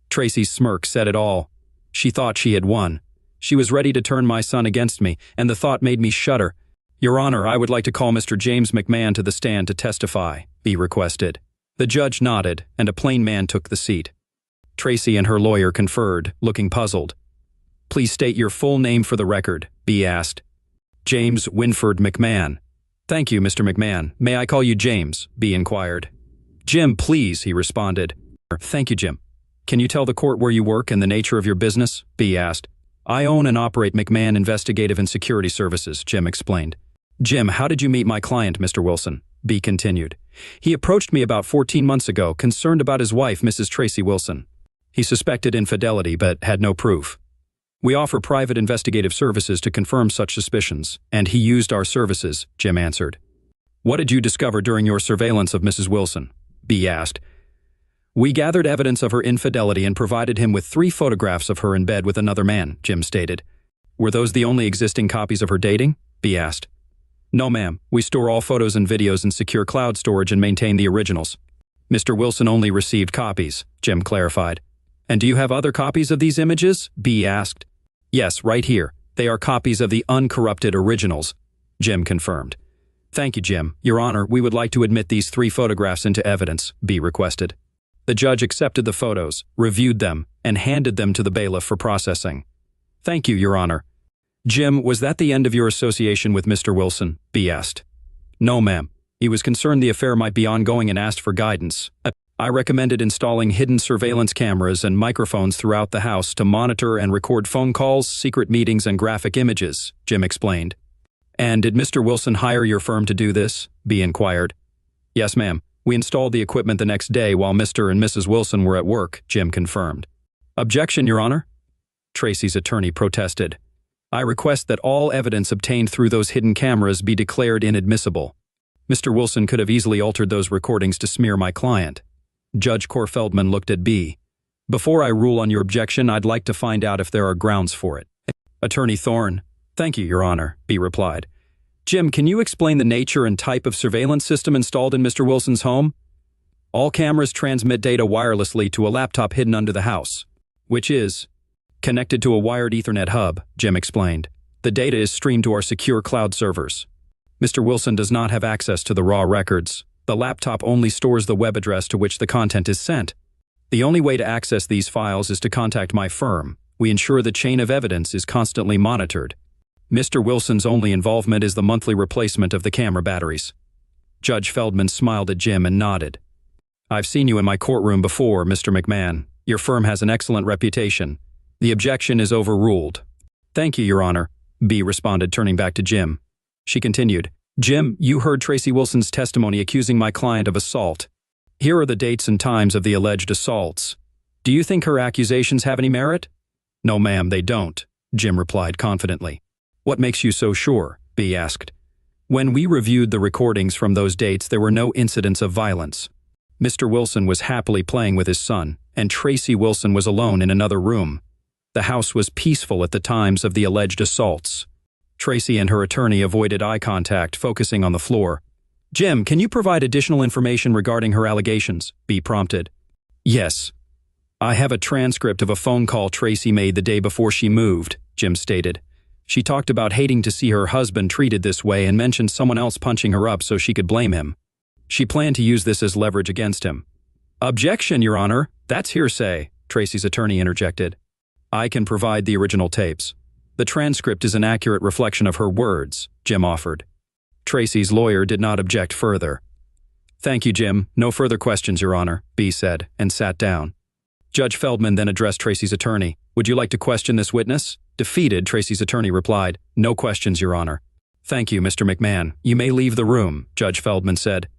Tracy's smirk said it all. She thought she had won. She was ready to turn my son against me, and the thought made me shudder. Your Honor, I would like to call Mr. James McMahon to the stand to testify, B requested. The judge nodded, and a plain man took the seat. Tracy and her lawyer conferred, looking puzzled. Please state your full name for the record, B asked. James Winford McMahon. Thank you, Mr. McMahon. May I call you James? B inquired. Jim, please, he responded. Thank you, Jim. Can you tell the court where you work and the nature of your business? B asked. I own and operate McMahon Investigative and Security Services, Jim explained. Jim, how did you meet my client, Mr. Wilson? B continued. He approached me about 14 months ago, concerned about his wife, Mrs. Tracy Wilson. He suspected infidelity, but had no proof. We offer private investigative services to confirm such suspicions, and he used our services, Jim answered. What did you discover during your surveillance of Mrs. Wilson? B asked. We gathered evidence of her infidelity and provided him with 3 photographs of her in bed with another man, Jim stated. Were those the only existing copies of her dating? B asked. No, ma'am. We store all photos and videos in secure cloud storage and maintain the originals. Mr. Wilson only received copies, Jim clarified. And do you have other copies of these images? B asked. Yes, right here. They are copies of the uncorrupted originals, Jim confirmed. Thank you, Jim. Your Honor, we would like to admit these 3 photographs into evidence, B requested. The judge accepted the photos, reviewed them, and handed them to the bailiff for processing. Thank you, Your Honor. Jim, was that the end of your association with Mr. Wilson? B asked. No, ma'am. He was concerned the affair might be ongoing and asked for guidance. I recommended installing hidden surveillance cameras and microphones throughout the house to monitor and record phone calls, secret meetings, and graphic images, Jim explained. And did Mr. Wilson hire your firm to do this? B inquired. Yes, ma'am. We installed the equipment the next day while Mr. and Mrs. Wilson were at work, Jim confirmed. Objection, Your Honor. Tracy's attorney protested. I request that all evidence obtained through those hidden cameras be declared inadmissible. Mr. Wilson could have easily altered those recordings to smear my client. Judge Cor Feldman looked at B. Before I rule on your objection, I'd like to find out if there are grounds for it. Attorney Thorne. Thank you, Your Honor, B replied. Jim, can you explain the nature and type of surveillance system installed in Mr. Wilson's home? All cameras transmit data wirelessly to a laptop hidden under the house, which is connected to a wired Ethernet hub, Jim explained. The data is streamed to our secure cloud servers. Mr. Wilson does not have access to the raw records. The laptop only stores the web address to which the content is sent. The only way to access these files is to contact my firm. We ensure the chain of evidence is constantly monitored. Mr. Wilson's only involvement is the monthly replacement of the camera batteries. Judge Feldman smiled at Jim and nodded. I've seen you in my courtroom before, Mr. McMahon. Your firm has an excellent reputation. The objection is overruled. Thank you, Your Honor, B responded, turning back to Jim. She continued, Jim, you heard Tracy Wilson's testimony accusing my client of assault. Here are the dates and times of the alleged assaults. Do you think her accusations have any merit? No, ma'am, they don't, Jim replied confidently. What makes you so sure? B asked. When we reviewed the recordings from those dates, there were no incidents of violence. Mr. Wilson was happily playing with his son, and Tracy Wilson was alone in another room. The house was peaceful at the times of the alleged assaults. Tracy and her attorney avoided eye contact, focusing on the floor. Jim, can you provide additional information regarding her allegations? B prompted. Yes. I have a transcript of a phone call Tracy made the day before she moved, Jim stated. She talked about hating to see her husband treated this way and mentioned someone else punching her up so she could blame him. She planned to use this as leverage against him. Objection, Your Honor. That's hearsay, Tracy's attorney interjected. I can provide the original tapes. The transcript is an accurate reflection of her words, Jim offered. Tracy's lawyer did not object further. Thank you, Jim. No further questions, Your Honor, B said, and sat down. Judge Feldman then addressed Tracy's attorney. Would you like to question this witness? Defeated, Tracy's attorney replied. No questions, Your Honor. Thank you, Mr. McMahon. You may leave the room, Judge Feldman said.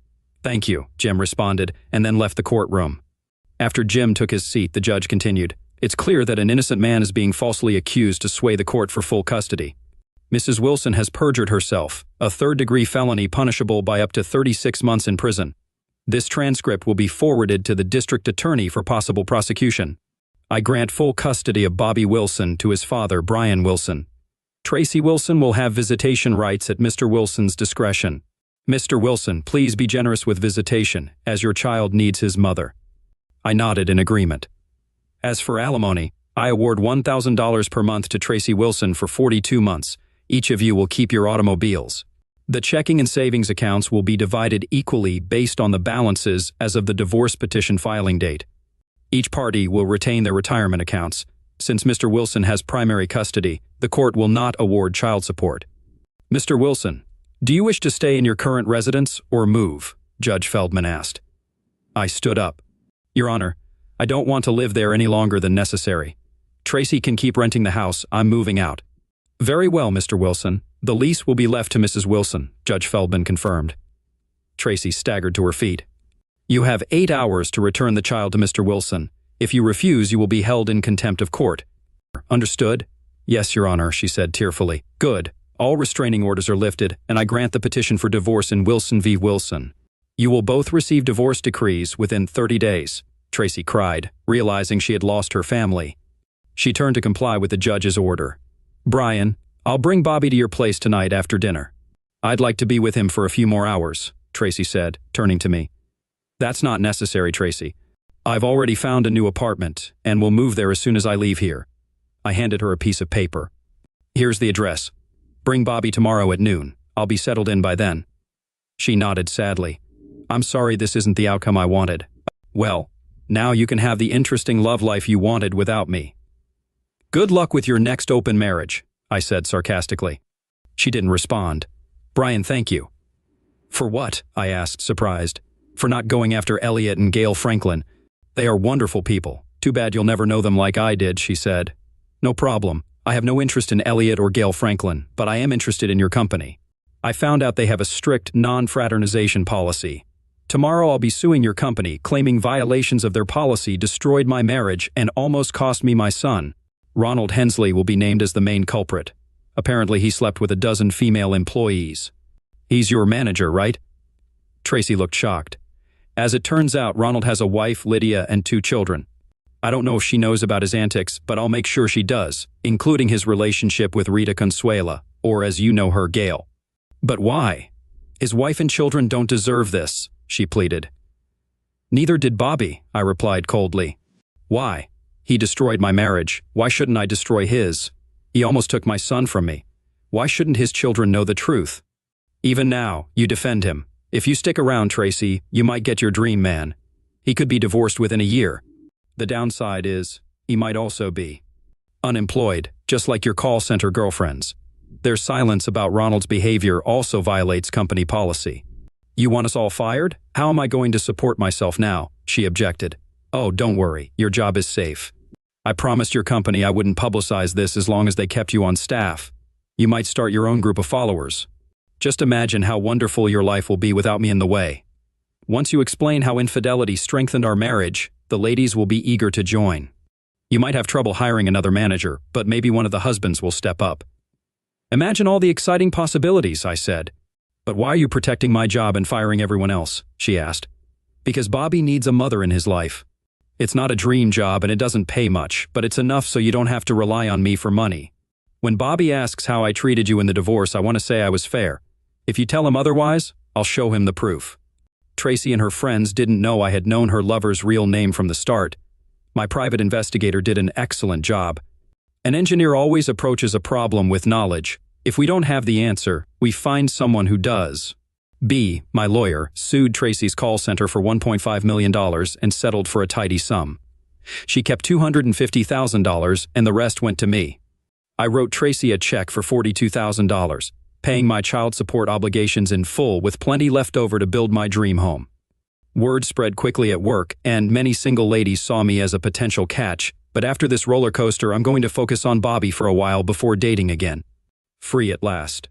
Thank you, Jim responded, and then left the courtroom. After Jim took his seat, the judge continued. It's clear that an innocent man is being falsely accused to sway the court for full custody. Mrs. Wilson has perjured herself, a third-degree felony punishable by up to 36 months in prison. This transcript will be forwarded to the district attorney for possible prosecution. I grant full custody of Bobby Wilson to his father, Brian Wilson. Tracy Wilson will have visitation rights at Mr. Wilson's discretion. Mr. Wilson, please be generous with visitation, as your child needs his mother. I nodded in agreement. As for alimony, I award $1,000 per month to Tracy Wilson for 42 months. Each of you will keep your automobiles. The checking and savings accounts will be divided equally based on the balances as of the divorce petition filing date. Each party will retain their retirement accounts. Since Mr. Wilson has primary custody, the court will not award child support. Mr. Wilson, do you wish to stay in your current residence or move? Judge Feldman asked. I stood up. Your Honor, I don't want to live there any longer than necessary. Tracy can keep renting the house. I'm moving out. Very well, Mr. Wilson. The lease will be left to Mrs. Wilson, Judge Feldman confirmed. Tracy staggered to her feet. You have 8 hours to return the child to Mr. Wilson. If you refuse, you will be held in contempt of court. Understood? Yes, Your Honor, she said tearfully. Good. All restraining orders are lifted, and I grant the petition for divorce in Wilson v. Wilson. You will both receive divorce decrees within 30 days, Tracy cried, realizing she had lost her family. She turned to comply with the judge's order. Brian, I'll bring Bobby to your place tonight after dinner. I'd like to be with him for a few more hours, Tracy said, turning to me. That's not necessary, Tracy. I've already found a new apartment, and will move there as soon as I leave here. I handed her a piece of paper. Here's the address. Bring Bobby tomorrow at noon. I'll be settled in by then. She nodded sadly. I'm sorry this isn't the outcome I wanted. Well, now you can have the interesting love life you wanted without me. Good luck with your next open marriage, I said sarcastically. She didn't respond. Brian, thank you. For what? I asked, surprised. For not going after Elliot and Gail Franklin. They are wonderful people. Too bad you'll never know them like I did, she said. No problem. I have no interest in Elliot or Gail Franklin, but I am interested in your company. I found out they have a strict non-fraternization policy. Tomorrow I'll be suing your company, claiming violations of their policy destroyed my marriage and almost cost me my son. Ronald Hensley will be named as the main culprit. Apparently he slept with a dozen female employees. He's your manager, right? Tracy looked shocked. As it turns out, Ronald has a wife, Lydia, and 2 children. I don't know if she knows about his antics, but I'll make sure she does, including his relationship with Rita Consuela, or as you know her, Gail. But why? His wife and children don't deserve this, she pleaded. Neither did Bobby, I replied coldly. Why? He destroyed my marriage. Why shouldn't I destroy his? He almost took my son from me. Why shouldn't his children know the truth? Even now, you defend him. If you stick around, Tracy, you might get your dream man. He could be divorced within a year. The downside is, he might also be unemployed, just like your call center girlfriends. Their silence about Ronald's behavior also violates company policy. You want us all fired? How am I going to support myself now? She objected. Oh, don't worry, your job is safe. I promised your company I wouldn't publicize this as long as they kept you on staff. You might start your own group of followers. Just imagine how wonderful your life will be without me in the way. Once you explain how infidelity strengthened our marriage, the ladies will be eager to join. You might have trouble hiring another manager, but maybe one of the husbands will step up. Imagine all the exciting possibilities, I said. But why are you protecting my job and firing everyone else? She asked. Because Bobby needs a mother in his life. It's not a dream job and it doesn't pay much, but it's enough so you don't have to rely on me for money. When Bobby asks how I treated you in the divorce, I want to say I was fair. If you tell him otherwise, I'll show him the proof. Tracy and her friends didn't know I had known her lover's real name from the start. My private investigator did an excellent job. An engineer always approaches a problem with knowledge. If we don't have the answer, we find someone who does. B, my lawyer, sued Tracy's call center for $1.5 million and settled for a tidy sum. She kept $250,000 and the rest went to me. I wrote Tracy a check for $42,000, paying my child support obligations in full with plenty left over to build my dream home. Word spread quickly at work, and many single ladies saw me as a potential catch, but after this roller coaster, I'm going to focus on Bobby for a while before dating again. Free at last.